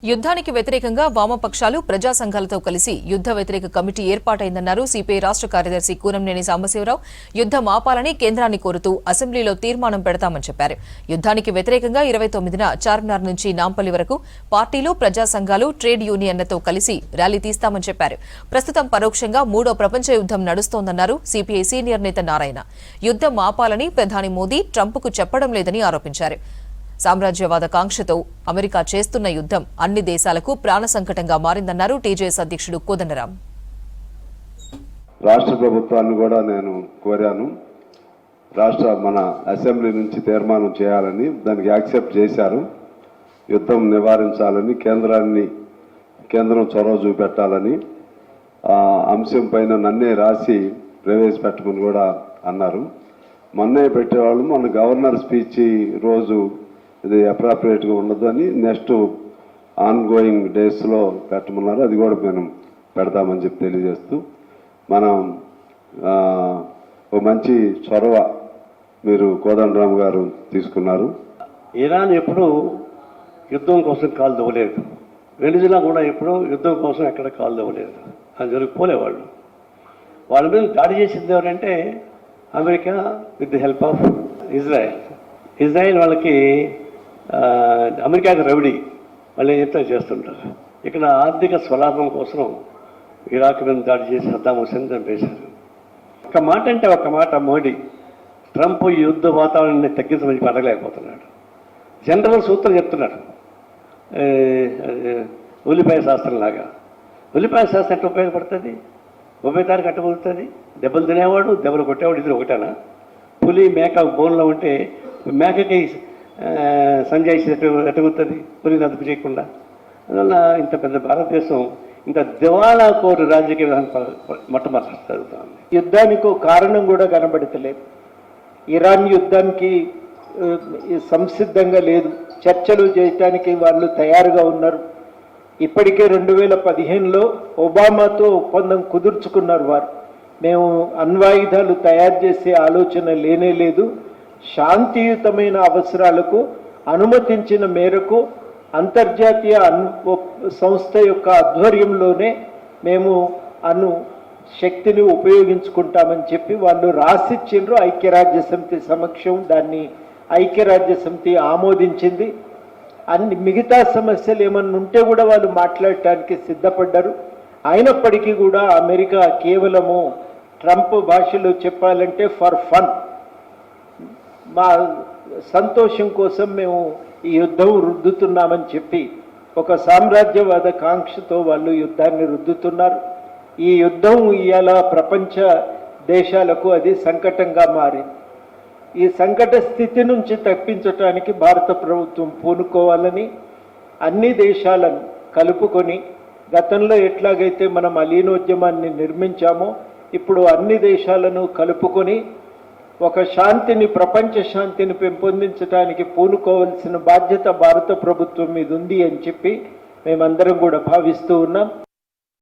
యుద్ధానికి వ్యతిరేకంగా వామపక్షాలు ప్రజా సంఘాలతో కలిసి యుద్ధ వ్యతిరేక కమిటీ ఏర్పాటైందన్నారు సిపిఐ రాష్ట్ర కార్యదర్శి కూనంనేని సాంబశివరావు. యుద్ధం ఆపాలని కేంద్రాన్ని కోరుతూ అసెంబ్లీలో తీర్మానం పెడతామని చెప్పారు. యుద్ధానికి వ్యతిరేకంగా 29న చార్మినార్ నుంచి నాంపల్లి వరకు పార్టీలు, ప్రజా సంఘాలు, ట్రేడ్ యూనియన్లతో కలిసి ర్యాలీ తీస్తామని చెప్పారు. ప్రస్తుతం పరోక్షంగా మూడో ప్రపంచ యుద్ధం నడుస్తోందన్నారు సిపిఐ సీనియర్ నేత నారాయణ. యుద్ధం ఆపాలని ప్రధాని మోదీ ట్రంప్కు చెప్పడం లేదని ఆరోపించారు. సామ్రాజ్యవాద కాంక్షతో అమెరికా చేస్తున్న యుద్ధం అన్ని దేశాలకు ప్రాణ సంకటంగా మారిందన్నారు టీజేఎస్ అధ్యక్షుడు కోదండరాం. రాష్ట్ర ప్రభుత్వాన్ని కూడా నేను కోరాను, మన అసెంబ్లీ నుంచి తీర్మానం చేయాలని. దానికి యాక్సెప్ట్ చేశారు. యుద్ధం నివారించాలని, కేంద్రం చొరవ చూపెట్టాలని అంశం పైన నన్నే రాసి ప్రవేశపెట్టమని కూడా అన్నారు. మొన్నే పెట్టేవాళ్ళు మన గవర్నర్ స్పీచ్ రోజు ఇది అప్రాప్రియేట్గా ఉండదు అని నెక్స్ట్ ఆన్గోయింగ్ డేస్లో పెట్టమన్నారు. అది కూడా మేము పెడతామని చెప్పి తెలియజేస్తూ, మనం ఒక మంచి చొరవ మీరు కోదండరామ్ గారు తీసుకున్నారు. ఇరాన్ ఎప్పుడూ యుద్ధం కోసం కాలు దవ్వలేదు. వెనిజులా కూడా ఎప్పుడూ యుద్ధం కోసం ఎక్కడ కాలు దవ్వలేదు. అది జరిగిపోలేవాళ్ళు. వాళ్ళ మీద దాడి చేసింది ఎవరంటే America with the help of Israel వాళ్ళకి అమెరికాకి రవిడి వాళ్ళు ఏం చెప్తా చేస్తుంటారు. ఇక్కడ ఆర్థిక స్వలాభం కోసం ఇరాక్ మీద దాడి చేసి సద్దాం హుస్సేన్ చంపేశారు. ఒక మాట అంటే ఒక మాట మోడీ ట్రంప్ ఈ యుద్ధ వాతావరణాన్ని తగ్గించమని అడగలేకపోతున్నాడు. జనరల్ సూత్రం చెప్తున్నాడు, ఉల్లిపాయ శాస్త్రంలాగా. ఉల్లిపాయ శాస్త్రం ఎట్లా ఉపయోగపడుతుంది? ఉభయతారికి అట్టబడుతుంది. దెబ్బలు తినేవాడు, దెబ్బలు కొట్టేవాడు ఇద్దరు ఒకటేనా? పులి మేక బోన్లో ఉంటే మేకకి సంజాయిషి ఎట్టగుతుంది పులిని అదుపు చేయకుండా. అందువల్ల ఇంత పెద్ద భారతదేశం ఇంత దివాళా కోరు రాజకీయ విధానం మొట్టమొదటి జరుగుతుంది. యుద్ధానికి కారణం కూడా కనబడతలేదు. ఇరాన్ యుద్ధానికి సంసిద్ధంగా లేదు. చర్చలు చేయటానికి వాళ్ళు తయారుగా ఉన్నారు. ఇప్పటికే 2015లో ఒబామాతో ఒప్పందం కుదుర్చుకున్నారు. వారు మేము అణ్వాయుధాలు తయారు చేసే ఆలోచన లేనే లేదు, శాంతియుతమైన అవసరాలకు అనుమతించిన మేరకు అంతర్జాతీయ సంస్థ యొక్క ఆధ్వర్యంలోనే మేము శక్తిని ఉపయోగించుకుంటామని చెప్పి వాళ్ళు రాసిచ్చిండ్రు. ఐక్యరాజ్య సమితి సమక్షం దాన్ని ఐక్యరాజ్య సమితి ఆమోదించింది. అన్ని మిగతా సమస్యలు ఏమన్నా ఉంటే కూడా వాళ్ళు మాట్లాడటానికి సిద్ధపడ్డారు. అయినప్పటికీ కూడా అమెరికా కేవలము ట్రంప్ భాషలో చెప్పాలంటే ఫర్ ఫన్, మా సంతోషం కోసం మేము ఈ యుద్ధం రుద్దుతున్నామని చెప్పి ఒక సామ్రాజ్యవాద కాంక్షతో వాళ్ళు యుద్ధాన్ని రుద్దుతున్నారు. ఈ యుద్ధం ఇవాళ ప్రపంచ దేశాలకు అది సంకటంగా మారింది. ఈ సంకట స్థితి నుంచి తప్పించడానికి భారత ప్రభుత్వం పూనుకోవాలని అన్ని దేశాలను కలుపుకొని, గతంలో ఎట్లాగైతే మనం అలీనోద్యమాన్ని నిర్మించామో ఇప్పుడు అన్ని దేశాలను కలుపుకొని ఒక శాంతిని, ప్రపంచ శాంతిని పెంపొందించడానికి పూనుకోవాల్సిన బాధ్యత భారత ప్రభుత్వం మీద ఉంది అని చెప్పి మేమందరం కూడా భావిస్తూ ఉన్నాం.